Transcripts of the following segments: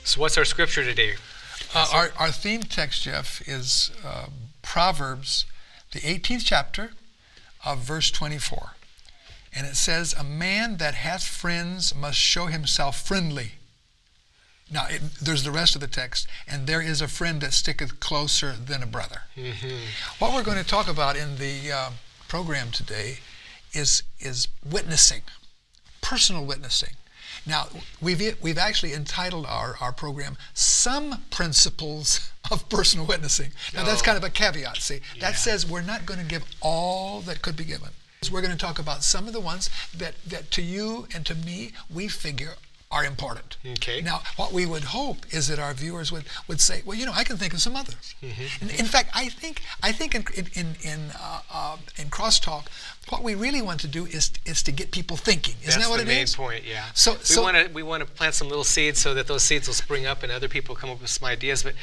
So what's our scripture today? Our theme text, Jeff, is Proverbs, the 18th chapter of verse 24. And it says, a man that hath friends must show himself friendly. Now, there's the rest of the text. And there is a friend that sticketh closer than a brother. What we're going to talk about in the program today is witnessing, personal witnessing. Now, we've actually entitled our program, Some Principles of Personal Witnessing. Now, that's kind of a caveat, see. That says we're not going to give all that could be given. We're going to talk about some of the ones that to you and to me, we figure are important. Okay. Now, what we would hope is that our viewers would say, well, you know, I can think of some others. In fact, I think in crosstalk, what we really want to do is to get people thinking. Isn't that what it is? That's the main point, yeah. So we want to plant some little seeds so that those seeds will spring up and other people come up with some ideas. But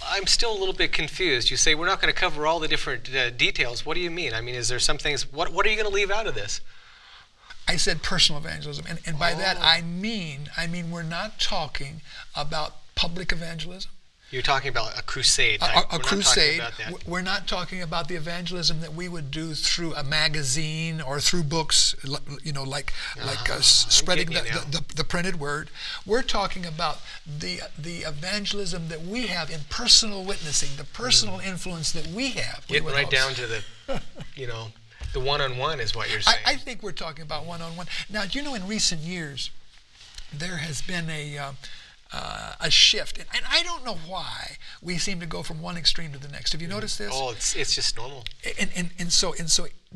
I'm still a little bit confused. You say we're not going to cover all the different details. What do you mean? I mean, is there some things? What are you going to leave out of this? I said personal evangelism, and by that I mean we're not talking about public evangelism. You're talking about a crusade. A crusade. We're not talking about the evangelism that we would do through a magazine or through books, you know, like spreading the printed word. We're talking about the evangelism that we have in personal witnessing, the personal influence that we have. Getting right down to the, you know, the one-on-one is what you're saying. I think we're talking about one-on-one. Now, you know, in recent years, there has been a shift, and I don't know why we seem to go from one extreme to the next. Have you noticed this? Oh, it's just normal. And so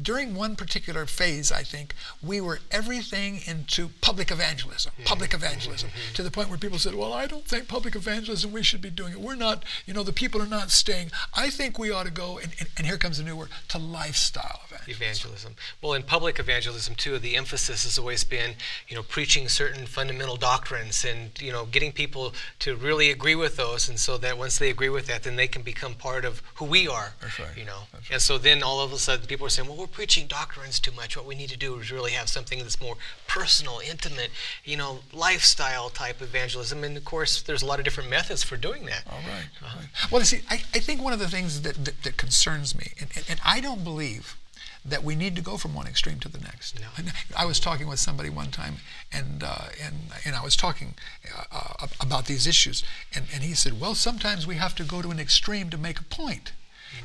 during one particular phase, I think we were everything into public evangelism, to the point where people said, well, I don't think public evangelism, we should be doing it. We're not, you know, the people are not staying. I think we ought to go, and here comes a new word, to lifestyle evangelism. Well, in public evangelism too, the emphasis has always been, you know, preaching certain fundamental doctrines and, you know, getting people to really agree with those, and so that once they agree with that, then they can become part of who we are. That's right. You know. That's right. And so then all of a sudden people are saying, well, we're preaching doctrines too much. What we need to do is really have something that's more personal, intimate, you know, lifestyle type evangelism. And of course, there's a lot of different methods for doing that. All right. Right. Well, you see, I think one of the things that concerns me, and I don't believe that we need to go from one extreme to the next. No. I was talking with somebody one time, and I was talking about these issues, and he said, well, sometimes we have to go to an extreme to make a point.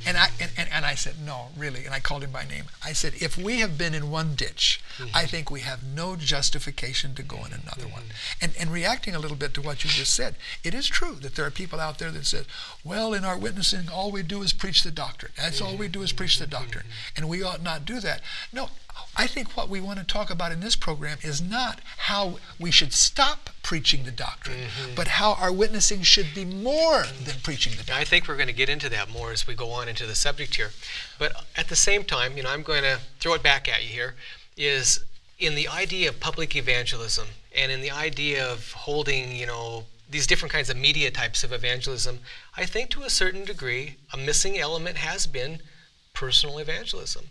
And I said, no, really, and I called him by name. I said, if we have been in one ditch, I think we have no justification to go in another one. And reacting a little bit to what you just said, it is true that there are people out there that said, well, in our witnessing, all we do is preach the doctrine. That's all we do is preach the doctrine, and we ought not do that. No, I think what we want to talk about in this program is not how we should stop preaching the doctrine, but how our witnessing should be more than preaching the doctrine. I think we're going to get into that more as we go on into the subject here. But at the same time, you know, I'm going to throw it back at you here, is in the idea of public evangelism and in the idea of holding, you know, these different kinds of media types of evangelism, I think to a certain degree, a missing element has been personal evangelism.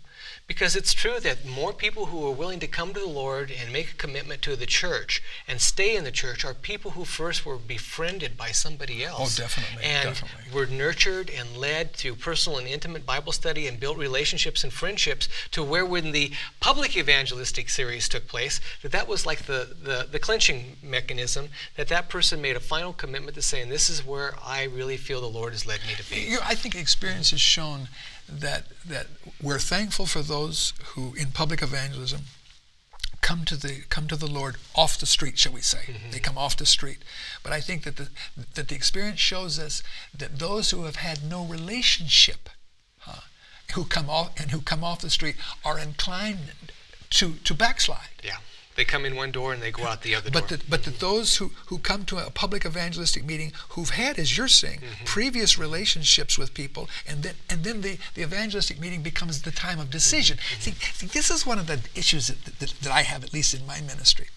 Because it's true that more people who are willing to come to the Lord and make a commitment to the church and stay in the church are people who first were befriended by somebody else. Oh, definitely. And were nurtured and led through personal and intimate Bible study and built relationships and friendships to where when the public evangelistic series took place, that was like the clinching mechanism, that person made a final commitment to saying, this is where I really feel the Lord has led me to be. You know, I think experience has shown that we're thankful for those who in public evangelism come to the Lord off the street, shall we say. They come off the street. But I think that the experience shows us that those who have had no relationship, who come off the street, are inclined to backslide. Yeah. They come in one door and they go out the other door. But that those who come to a public evangelistic meeting who've had, as you're saying, previous relationships with people, and then the evangelistic meeting becomes the time of decision. See, this is one of the issues that I have, at least in my ministry,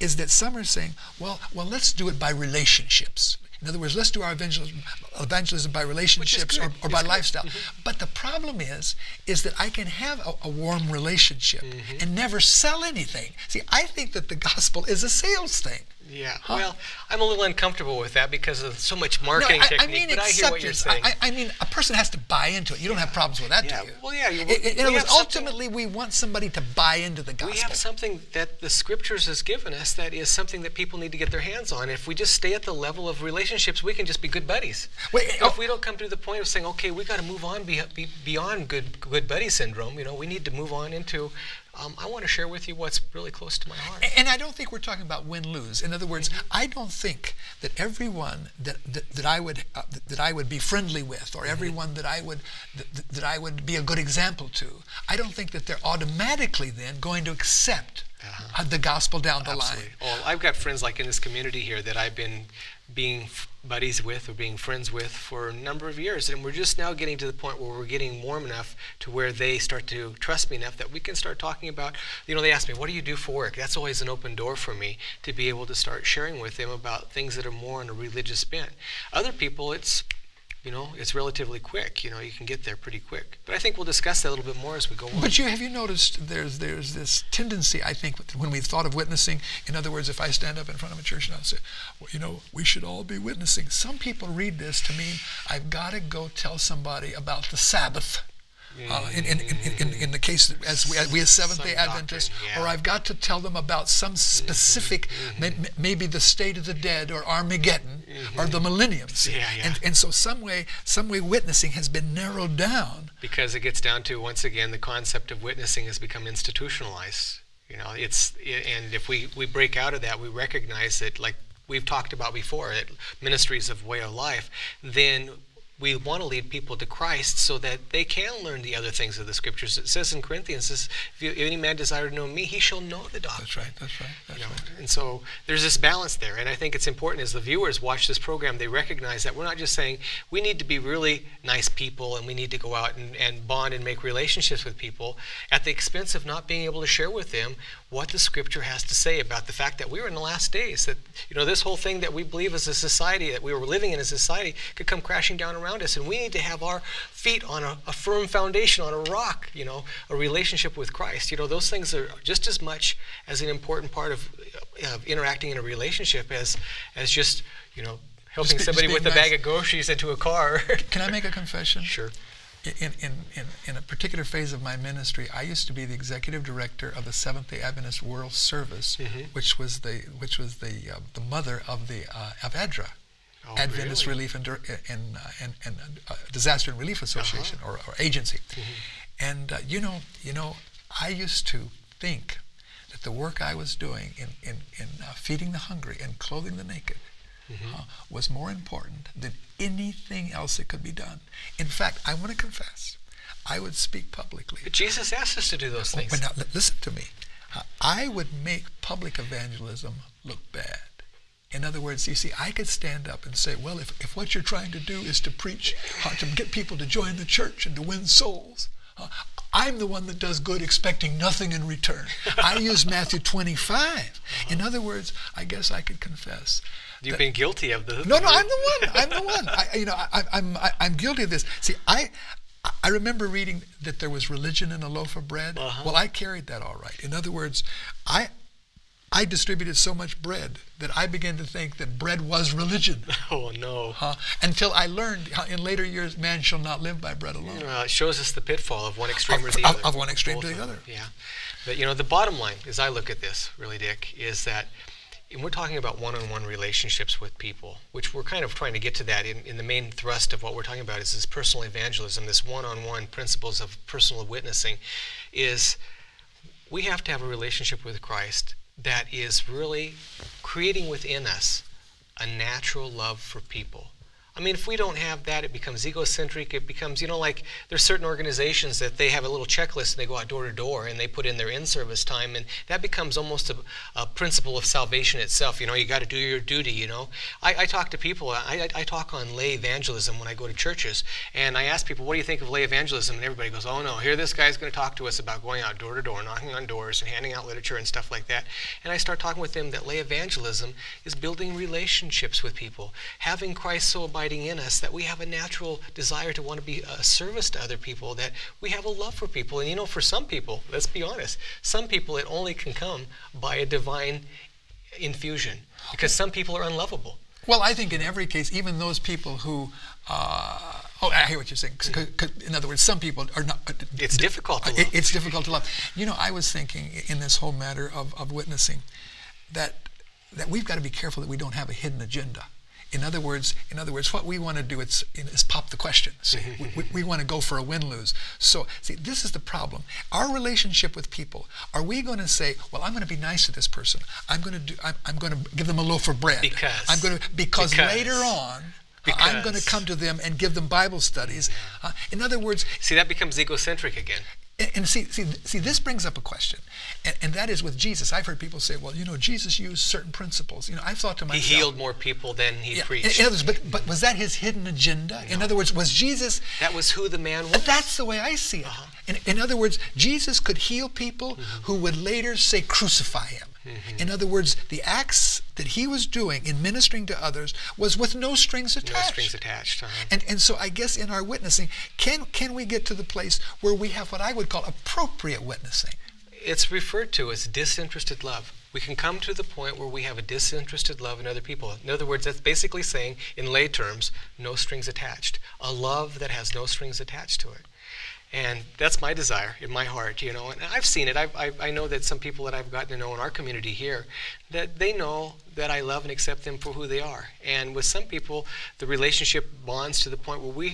is that some are saying, well, let's do it by relationships. In other words, let's do our evangelism by relationships or by lifestyle. But the problem is that I can have a warm relationship and never sell anything. See, I think that the gospel is a sales thing. Yeah, Huh? well, I'm a little uncomfortable with that because of so much marketing technique, I mean but I hear what you're saying. I mean, a person has to buy into it. You don't have problems with that, Yeah, do you? well, yeah, In other words, ultimately, we want somebody to buy into the gospel. we have something that the Scriptures has given us that is something that people need to get their hands on. If we just stay at the level of relationships, we can just be good buddies. If we don't come to the point of saying, okay, we got to move on beyond good buddy syndrome, we need to move on into I want to share with you what's really close to my heart. And I don't think we're talking about win-lose. In other words, I don't think that everyone that I would be friendly with, or everyone that I would be a good example to, I don't think that they're automatically then going to accept the gospel down the line. Well, I've got friends like in this community here that I've been being buddies with or being friends with for a number of years, and we're just now getting to the point where we're getting warm enough to where they start to trust me enough that we can start talking about, they ask me, what do you do for work? That's always an open door for me to be able to start sharing with them about things that are more on a religious bent. Other people, it's relatively quick. You can get there pretty quick. But I think we'll discuss that a little bit more as we go on. But have you noticed there's this tendency, I think, when we thought of witnessing, in other words, if I stand up in front of a church and I'll say, well, we should all be witnessing. Some people read this to mean I've got to go tell somebody about the Sabbath. In the case as we as Seventh-day Adventists, or I've got to tell them about some specific, maybe the state of the dead, or Armageddon, or the millenniums. And so some way witnessing has been narrowed down. Because it gets down to, once again, the concept of witnessing has become institutionalized. And if we break out of that, we recognize that, like we've talked about before, that ministries of way of life, then we want to lead people to Christ so that they can learn the other things of the Scriptures. It says in Corinthians, if any man desire to know me, he shall know the doctrine. That's right. And so there's this balance there. And I think it's important as the viewers watch this program, they recognize that we're not just saying we need to be really nice people and we need to go out and bond and make relationships with people at the expense of not being able to share with them what the Scripture has to say about the fact that we were in the last days, that this whole thing that we believe as a society, that we were living in as a society, could come crashing down around us, and we need to have our feet on a firm foundation, on a rock, a relationship with Christ. Those things are just as much as an important part of interacting in a relationship as just helping somebody with a bag of groceries into a car. Can I make a confession? Sure. In a particular phase of my ministry, I used to be the executive director of the Seventh-day Adventist World Service, which was the mother of ADRA, Adventist Relief and Disaster and Relief Association, or agency. And I used to think that the work I was doing in feeding the hungry and clothing the naked was more important than anything else that could be done. In fact, I want to confess, I would speak publicly. But Jesus asked us to do those things. But now, listen to me. I would make public evangelism look bad. In other words, you see, I could stand up and say, well, if what you're trying to do is to preach, to get people to join the church and to win souls, I'm the one that does good expecting nothing in return. I use Matthew 25. In other words, I guess I could confess. You've been guilty of the... No, I'm the one. I'm guilty of this. See, I remember reading that there was religion in a loaf of bread. Well, I carried that all right. In other words, I distributed so much bread that I began to think that bread was religion. Oh, no. Until I learned in later years, man shall not live by bread alone. It shows us the pitfall of one extreme or the other. Of one extreme to the other. Yeah. But, the bottom line, as I look at this, really, Dick, is that we're talking about one-on-one relationships with people, which we're kind of trying to get to that in the main thrust of what we're talking about is this personal evangelism, this one-on-one principles of personal witnessing, is we have to have a relationship with Christ that is really creating within us a natural love for people. I mean, if we don't have that, it becomes egocentric. It becomes, like there's certain organizations that they have a little checklist and they go out door to door and they put in their in-service time, and that becomes almost a principle of salvation itself. You got to do your duty, I talk to people, I talk on lay evangelism when I go to churches, and I ask people, what do you think of lay evangelism? And everybody goes, oh no, here this guy's going to talk to us about going out door to door, knocking on doors and handing out literature and stuff like that. And I start talking with them that lay evangelism is building relationships with people, having Christ so abiding in us that we have a natural desire to want to be a service to other people, that we have a love for people. And for some people, let's be honest, some people it only can come by a divine infusion, because some people are unlovable. Well, I think in every case, even those people who, I hear what you're saying. In other words, some people are not. It's difficult to love. It's difficult to love. You know, I was thinking in this whole matter of witnessing that we've got to be careful that we don't have a hidden agenda. In other words, what we want to do is pop the question. See, we want to go for a win-lose. So, see, this is the problem. Our relationship with people. Are we going to say, "Well, I'm going to be nice to this person. I'm going to give them a loaf of bread because later on, I'm going to come to them and give them Bible studies." In other words, see, that becomes egocentric again. And see, this brings up a question, and that is with Jesus. I've heard people say, "Well, you know, Jesus used certain principles." You know, I've thought to myself, he healed more people than he preached. In others, but was that his hidden agenda? No. In other words, was Jesus? That was who the man was. That's the way I see it. In other words, Jesus could heal people who would later say, "Crucify him." In other words, the acts that he was doing in ministering to others was with no strings attached. No strings attached. And so I guess in our witnessing, can we get to the place where we have what I would call appropriate witnessing? It's referred to as disinterested love. We can come to the point where we have a disinterested love in other people. In other words, that's basically saying, in lay terms, no strings attached. A love that has no strings attached to it. And that's my desire in my heart, you know. And I've seen it. I know that some people that I've gotten to know in our community here, that they know that I love and accept them for who they are. And with some people, the relationship bonds to the point where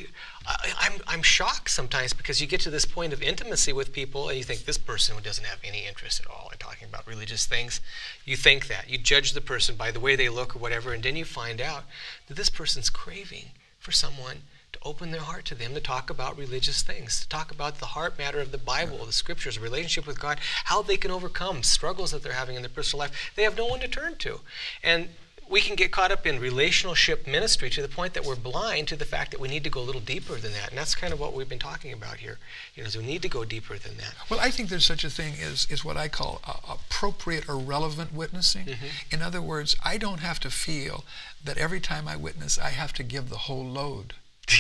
I'm shocked sometimes, because you get to this point of intimacy with people and you think, this person doesn't have any interest at all in talking about religious things. You think that. You judge the person by the way they look or whatever, and then you find out that this person's craving for someone to open their heart to them, to talk about religious things, to talk about the heart matter of the Bible, the scriptures, relationship with God, how they can overcome struggles that they're having in their personal life. They have no one to turn to. And we can get caught up in relationship ministry to the point that we're blind to the fact that we need to go a little deeper than that. And that's kind of what we've been talking about here. You know, so we need to go deeper than that. Well, I think there's such a thing as what I call appropriate or relevant witnessing. In other words, I don't have to feel that every time I witness, I have to give the whole load.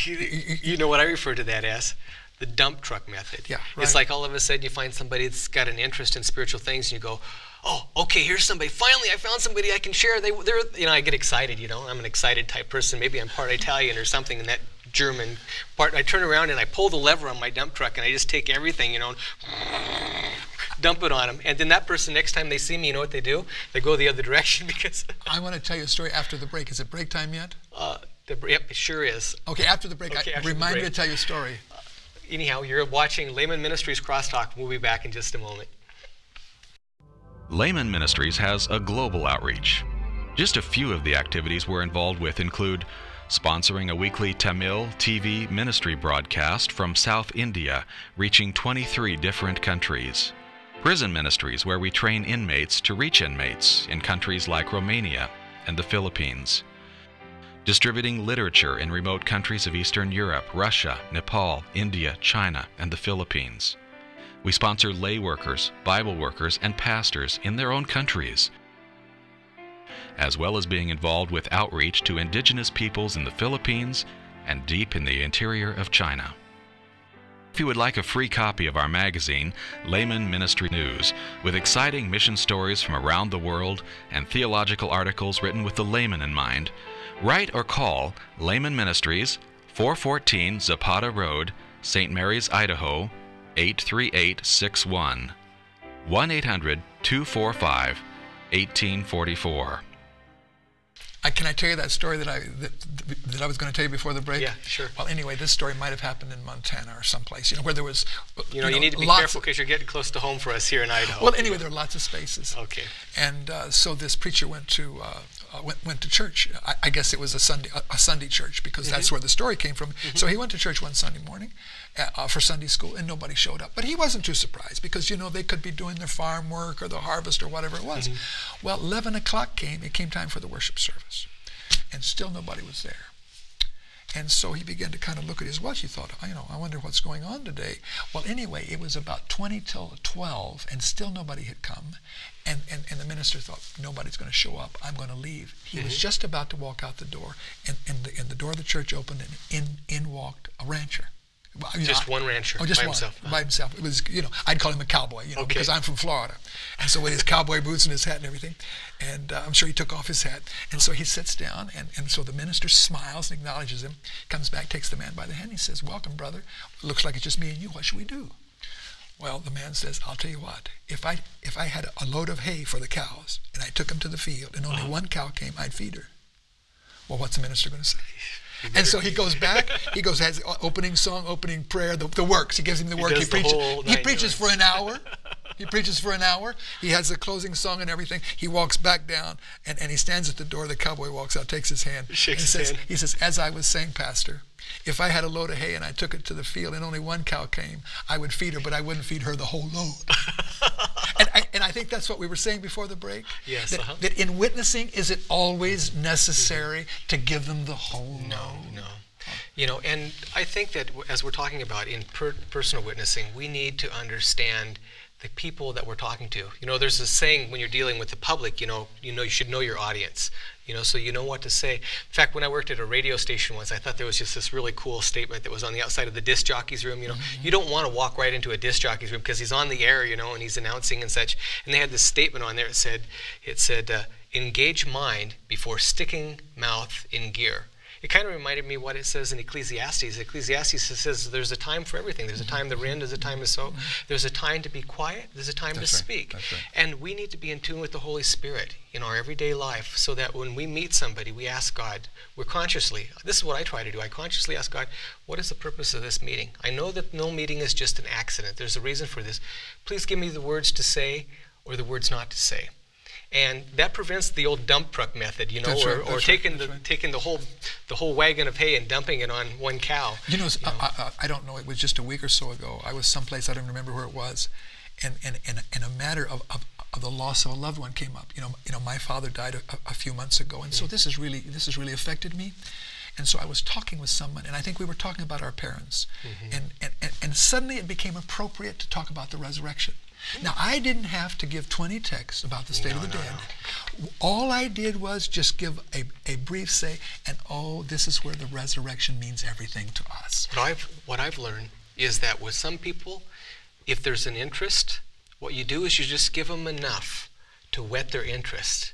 You know what I refer to that as? The dump truck method. Yeah, right. It's like all of a sudden you find somebody that's got an interest in spiritual things and you go, oh, okay, here's somebody. Finally, I found somebody I can share. They're, you know, I get excited, you know. I'm an excited type person. Maybe I'm part Italian or something in that German part. I turn around and I pull the lever on my dump truck and I just take everything, you know, and dump it on them. And then that person, next time they see me, you know what they do? They go the other direction because... I want to tell you a story after the break. Is it break time yet? Yep, it sure is. Okay, after the break, remind me to tell you a story. Anyhow, you're watching Laymen Ministries Crosstalk. We'll be back in just a moment. Laymen Ministries has a global outreach. Just a few of the activities we're involved with include sponsoring a weekly Tamil TV ministry broadcast from South India, reaching 23 different countries. Prison ministries, where we train inmates to reach inmates in countries like Romania and the Philippines. Distributing literature in remote countries of Eastern Europe, Russia, Nepal, India, China, and the Philippines. We sponsor lay workers, Bible workers, and pastors in their own countries, as well as being involved with outreach to indigenous peoples in the Philippines and deep in the interior of China. If you would like a free copy of our magazine, Laymen Ministry News, with exciting mission stories from around the world and theological articles written with the layman in mind, write or call Laymen Ministries, 414 Zapata Road, St. Mary's, Idaho, 83861, 1-800-245-1844. Can I tell you that story that I was going to tell you before the break? Yeah, sure. Well, anyway, this story might have happened in Montana or someplace, you know, where there was... You need to be careful because you're getting close to home for us here in Idaho. Well, anyway, there are lots of spaces. Okay. And so this preacher went to church. I guess it was a Sunday church, because that's where the story came from. So he went to church one Sunday morning for Sunday school, and nobody showed up. But he wasn't too surprised, because, you know, they could be doing their farm work or the harvest or whatever it was. Well, 11 o'clock came. It came time for the worship service, and still nobody was there. And so he began to kind of look at his watch. He thought, you know, I wonder what's going on today. Well, anyway, it was about 20 till 12, and still nobody had come. And the minister thought, nobody's going to show up. I'm going to leave. He was just about to walk out the door, and the door of the church opened, and in walked a rancher. Just one rancher just by one, himself. by himself. It was, I'd call him a cowboy, because I'm from Florida. And so with his cowboy boots and his hat and everything, and I'm sure he took off his hat. And so he sits down, and so the minister smiles and acknowledges him, comes back, takes the man by the hand, and he says, "Welcome, brother. Looks like it's just me and you. What should we do?" Well, the man says, "I'll tell you what, if I had a load of hay for the cows, and I took them to the field, and only one cow came, I'd feed her." Well, what's the minister going to say? And so he goes back, has opening song, opening prayer, the works. He gives him the work. He preaches for an hour. He preaches for an hour. He has a closing song and everything. He walks back down, and he stands at the door. The cowboy walks out, takes his hand, he says, "As I was saying, Pastor, if I had a load of hay and I took it to the field and only one cow came, I would feed her, but I wouldn't feed her the whole load." And I think that's what we were saying before the break. Yes. That in witnessing, is it always necessary to give them the whole load? No. And I think that as we're talking about in personal witnessing, we need to understand the people that we're talking to. There's this saying when you're dealing with the public, you should know your audience. So you know what to say. In fact, when I worked at a radio station once, I thought there was just this really cool statement that was on the outside of the disc jockey's room. You don't want to walk right into a disc jockey's room because he's on the air, and he's announcing and such. And they had this statement on there. It said, "Engage mind before sticking mouth in gear." It kind of reminded me what it says in Ecclesiastes. Ecclesiastes says there's a time for everything. There's a time to rend, there's a time to sow. There's a time to be quiet, there's a time to speak. That's right. And we need to be in tune with the Holy Spirit in our everyday life so that when we meet somebody, we ask God, this is what I try to do. I consciously ask God, what is the purpose of this meeting? I know that no meeting is just an accident. There's a reason for this. Please give me the words to say or the words not to say. And that prevents the old dump truck method, or taking the whole wagon of hay and dumping it on one cow. I don't know. It was just a week or so ago. I was someplace, I don't remember where it was, and a matter of the loss of a loved one came up. My father died a few months ago, and so this has really affected me. And so I was talking with someone, and I think we were talking about our parents, and suddenly it became appropriate to talk about the resurrection. Now, I didn't have to give 20 texts about the state of the dead. No. All I did was just give a brief say, and this is where the resurrection means everything to us. What I've learned is that with some people, if there's an interest, what you do is you just give them enough to whet their interest,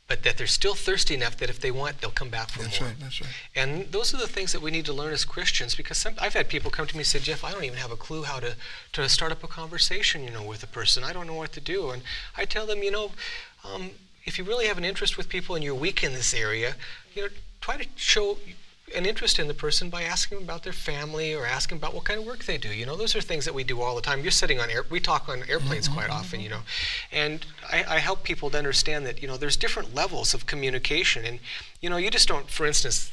but that they're still thirsty enough that if they want, they'll come back for more. That's right. And those are the things that we need to learn as Christians, because I've had people come to me and say, "Jeff, I don't even have a clue how to start up a conversation, with a person. I don't know what to do." And I tell them, if you really have an interest with people and you're weak in this area, try to show an interest in the person by asking them about their family or asking about what kind of work they do. Those are things that we do all the time. You're sitting on we talk on airplanes quite often, and I help people to understand that, there's different levels of communication, and, you just don't, for instance,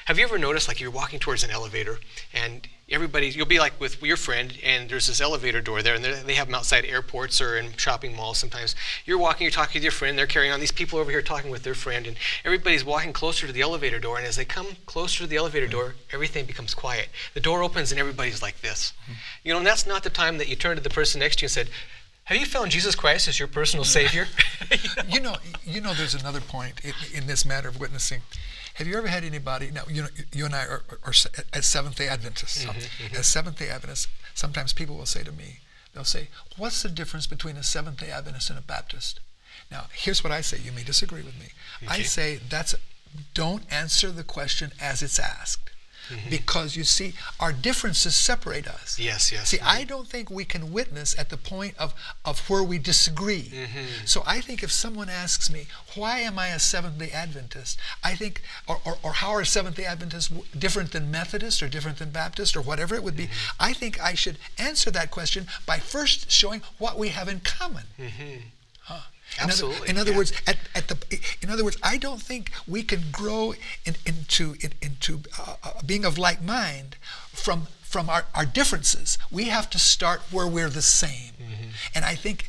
have you ever noticed, like, you're walking towards an elevator and you'll be like with your friend, and there's this elevator door there, and they have them outside airports or in shopping malls sometimes. You're talking with your friend, they're carrying on, these people over here talking with their friend, and everybody's walking closer to the elevator door, and as they come closer to the elevator door, everything becomes quiet. The door opens and everybody's like this. And that's not the time that you turn to the person next to you and said, "Have you found Jesus Christ as your personal Savior?" There's another point in this matter of witnessing. Have you ever had anybody, now, you and I are as Seventh-day Adventists. As Seventh-day Adventists, sometimes people will say to me, they'll say, "What's the difference between a Seventh-day Adventist and a Baptist?" Now, here's what I say. You may disagree with me. I say don't answer the question as it's asked. Because, you see, our differences separate us. Yes. See, I don't think we can witness at the point of where we disagree. So I think if someone asks me, why am I a Seventh-day Adventist? I think, or how are Seventh-day Adventists different than Methodists or different than Baptist or whatever it would be? I think I should answer that question by first showing what we have in common. Absolutely. In other words, I don't think we can grow into being of like mind from our differences. We have to start where we're the same. And I think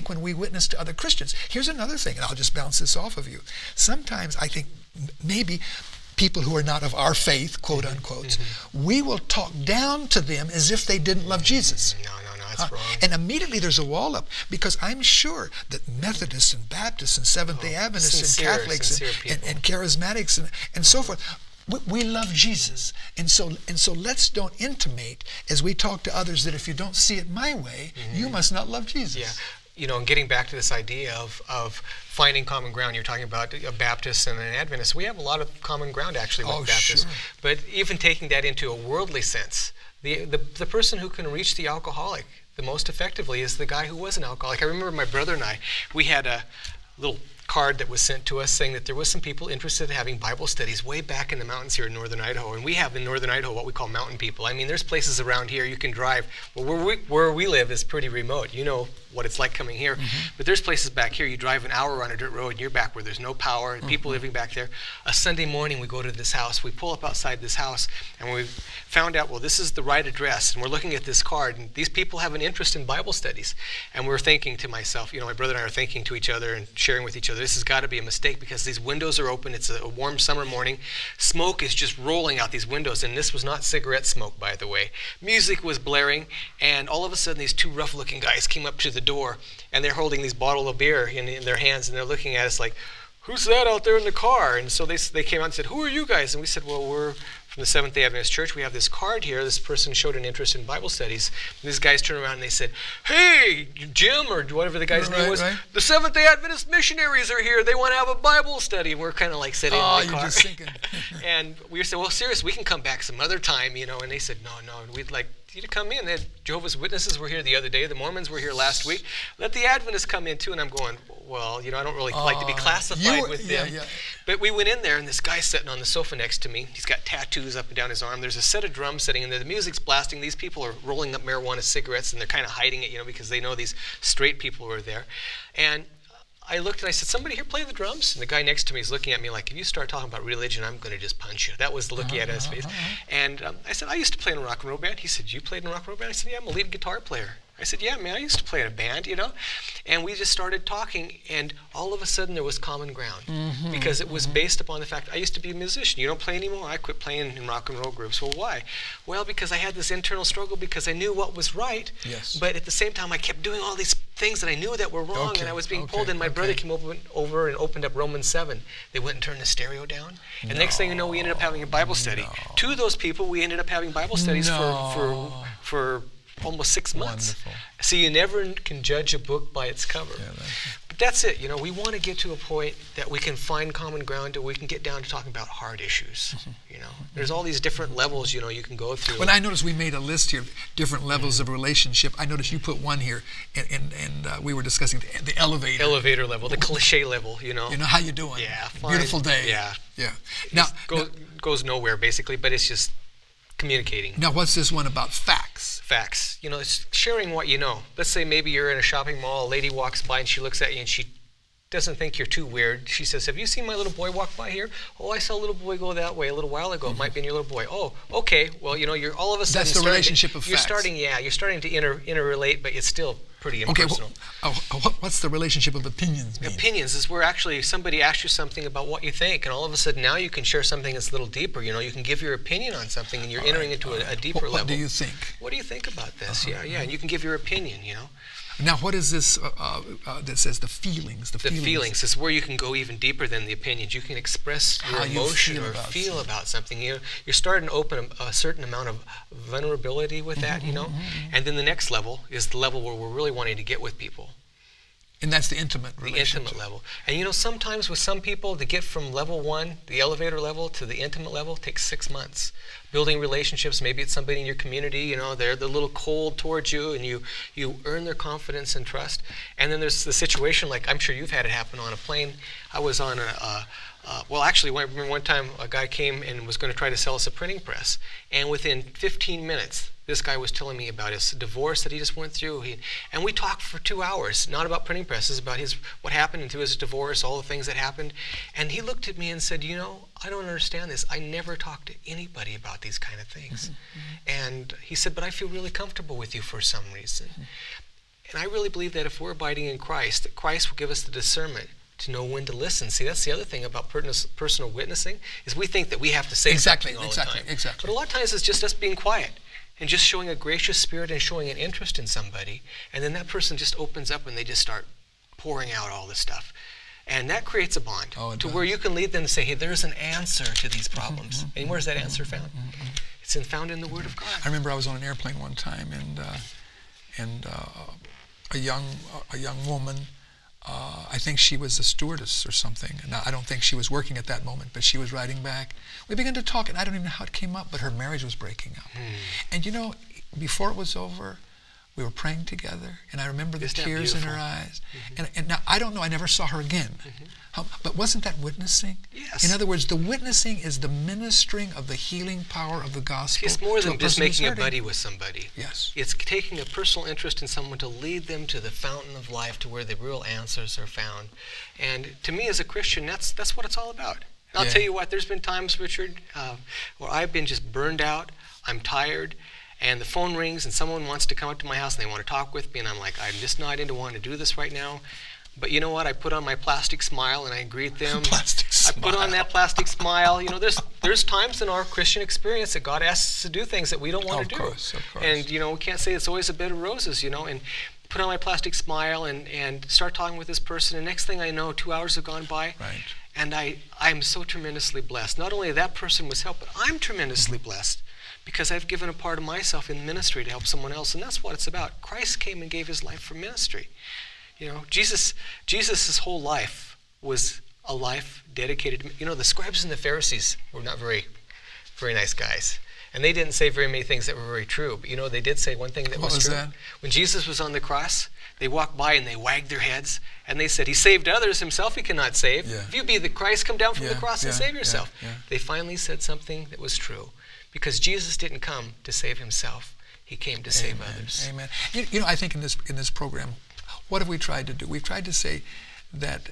when we witness to other Christians, here's another thing, and I'll just bounce this off of you. Sometimes I think maybe people who are not of our faith, quote unquote, we will talk down to them as if they didn't love Jesus. No, that's wrong. And immediately there's a wall up, because I'm sure that Methodists and Baptists and Seventh-day Adventists and Catholics and Charismatics and so forth We love Jesus, and so let's don't intimate as we talk to others that if you don't see it my way, you must not love Jesus. Yeah. You know, and getting back to this idea of finding common ground, you're talking about a Baptist and an Adventist. We have a lot of common ground actually with Baptists. Sure. But even taking that into a worldly sense, the person who can reach the alcoholic the most effectively is the guy who was an alcoholic. I remember my brother and we had a little card that was sent to us saying that there was some people interested in having Bible studies way back in the mountains here in northern Idaho. And we have in northern Idaho what we call mountain people. I mean, there's places around here you can drive. Well, where we live is pretty remote. You know what it's like coming here. But there's places back here you drive an hour on a dirt road and you're back where there's no power and people living back there. A Sunday morning we go to this house. We pull up outside this house and we found out, well, this is the right address. And we're looking at this card and these people have an interest in Bible studies. And we're thinking to myself, you know, my brother and I are thinking to each other and sharing with each other, this has got to be a mistake because these windows are open. It's a warm summer morning. Smoke is just rolling out these windows. And this was not cigarette smoke, by the way. Music was blaring. And all of a sudden, these two rough-looking guys came up to the door. And they're holding these bottles of beer in their hands. And they're looking at us like, who's that out there in the car? And so they came out and said, who are you guys? And we said, well, we're from the Seventh-day Adventist Church. We have this card here. This person showed an interest in Bible studies. And these guys turned around and they said, hey, Jim, or whatever the guy's name was, the Seventh-day Adventist missionaries are here. They want to have a Bible study. And we're kind of like sitting in the car. Just thinking. And we said, well, seriously, we can come back some other time, you know. And they said, no, we'd like you to come in. The Jehovah's Witnesses were here the other day. The Mormons were here last week. Let the Adventists come in too. And I'm going, well, you know, I don't really like to be classified with them. Yeah. But we went in there, and this guy's sitting on the sofa next to me. He's got tattoos up and down his arm. There's a set of drums sitting in there. The music's blasting. These people are rolling up marijuana cigarettes, and they're kind of hiding it, you know, because they know these straight people were there. And I looked and I said, somebody here play the drums? And the guy next to me is looking at me like, if you start talking about religion, I'm going to just punch you. That was the look he had on his face. And I said, I used to play in a rock and roll band. He said, you played in a rock and roll band? I said, yeah, I'm a lead guitar player. I said, yeah, man, I used to play in a band, you know. And we just started talking, and all of a sudden there was common ground because it was based upon the fact I used to be a musician. You don't play anymore? I quit playing in rock and roll groups. Well, why? Well, because I had this internal struggle because I knew what was right, but at the same time I kept doing all these things that I knew that were wrong, and I was being pulled. And my brother came over and opened up Romans 7. They went and turned the stereo down, and next thing you know, we ended up having a Bible study. Two of those people, we ended up having Bible studies for almost 6 months. Wonderful. So you never can judge a book by its cover. But that's it. You know, we want to get to a point that we can find common ground and we can get down to talking about hard issues. You know, there's all these different levels, you know, you can go through. When I noticed we made a list here, different levels of relationship. I noticed you put one here, and we were discussing the elevator. Elevator level, the cliche level, you know. You know, how you doing? Yeah, fine. Beautiful day. Yeah. Yeah. Now, goes nowhere, basically, but it's just communicating. Now, what's this one about facts? Facts. You know, it's sharing what you know. Let's say maybe you're in a shopping mall, a lady walks by and she looks at you and she doesn't think you're too weird. She says, have you seen my little boy walk by here? Oh, I saw a little boy go that way a little while ago. It might be in your little boy. Oh, okay. Well, you know, you're all of a sudden that's the relationship of facts. You're starting to interrelate, but it's still pretty impersonal. Okay, what's the relationship of opinions mean? Opinions is where actually somebody asks you something about what you think, and all of a sudden now you can share something that's a little deeper. You know, you can give your opinion on something, and you're entering into a deeper level. What do you think? What do you think about this? Yeah, and you can give your opinion, you know. Now, what is this that says the feelings? The feelings is where you can go even deeper than the opinions. You can express your emotion or feel about something. You're starting to open a certain amount of vulnerability with that, you know. And then the next level is the level where we're really wanting to get with people. And that's the intimate relationship. The intimate level. And you know, sometimes with some people, to get from level 1, the elevator level, to the intimate level takes 6 months. Building relationships, maybe it's somebody in your community, you know, they're a little cold towards you, and you earn their confidence and trust. And then there's the situation, like I'm sure you've had it happen on a plane. I was on well, actually, I remember one time a guy came and was going to try to sell us a printing press. And within 15 minutes, this guy was telling me about his divorce that he just went through. And we talked for 2 hours, not about printing presses, about what happened through his divorce, all the things that happened. And he looked at me and said, you know, I don't understand this. I never talk to anybody about these kind of things. And he said, but I feel really comfortable with you for some reason. And I really believe that if we're abiding in Christ, that Christ will give us the discernment to know when to listen. See, that's the other thing about personal witnessing, is we think that we have to say something all the time. But a lot of times it's just us being quiet and just showing a gracious spirit and showing an interest in somebody, and then that person just opens up and they just start pouring out all this stuff. And that creates a bond it to does. where you can lead them to say, hey, there's an answer to these problems. And where's that answer found? It's found in the Word of God. I remember I was on an airplane one time, and a young woman, I think she was a stewardess or something. Now, I don't think she was working at that moment, but she was riding back. We began to talk, and I don't even know how it came up, but her marriage was breaking up. And you know, before it was over, we were praying together, and I remember the tears in her eyes. And now, I don't know, I never saw her again. But wasn't that witnessing? Yes. In other words, the witnessing is the ministering of the healing power of the gospel. It's more to than a just person who's making a hurting. buddy with somebody. Yes. It's taking a personal interest in someone to lead them to the fountain of life, to where the real answers are found. And to me as a Christian, that's what it's all about. And I'll tell you what, there's been times, Richard, where I've been just burned out, I'm tired, and the phone rings and someone wants to come up to my house and they want to talk with me, and I'm like, I'm just not into wanting to do this right now. But you know what? I put on my plastic smile and I greet them. Plastic smile. I put on that plastic smile. You know, there's times in our Christian experience that God asks us to do things that we don't want to do. Of course. And you know, we can't say it's always a bed of roses, you know, and put on my plastic smile and start talking with this person, and next thing I know, 2 hours have gone by. Right. And I'm so tremendously blessed. Not only that person was helped, but I'm tremendously blessed because I've given a part of myself in ministry to help someone else, and that's what it's about. Christ came and gave his life for ministry. You know, Jesus' whole life was a life dedicated to, you know, the scribes and the Pharisees were not very nice guys. And they didn't say very many things that were very true. But you know, they did say one thing that was true. That? When Jesus was on the cross, they walked by and they wagged their heads and they said, he saved others, himself he cannot save. Yeah. If you be the Christ, come down from the cross and save yourself. Yeah. They finally said something that was true. Because Jesus didn't come to save himself. He came to save others. Amen. You know, I think in this program, what have we tried to do? We've tried to say that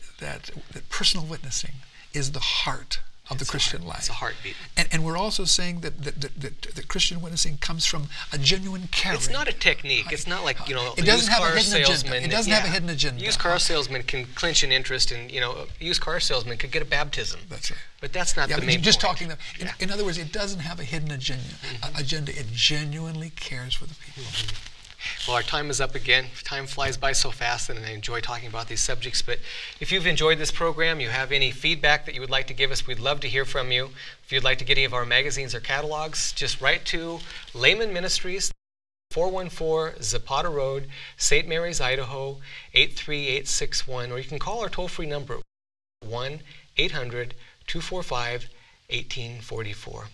personal witnessing is the heart of the Christian life. It's a heartbeat. And we're also saying that Christian witnessing comes from a genuine caring. It's not a technique. It's not like, you know, it doesn't have a hidden salesman. agenda. It doesn't have a hidden agenda. Used car salesman can clinch an interest, and you know, used car salesman could get a baptism. That's right. But that's not the main just point. talking. In other words, it doesn't have a hidden agenda. It genuinely cares for the people. Well, our time is up again. Time flies by so fast, and I enjoy talking about these subjects. But if you've enjoyed this program, you have any feedback that you would like to give us, we'd love to hear from you. If you'd like to get any of our magazines or catalogs, just write to Laymen Ministries, 414 Zapata Road, St. Mary's, Idaho, 83861, or you can call our toll-free number, 1-800-245-1844.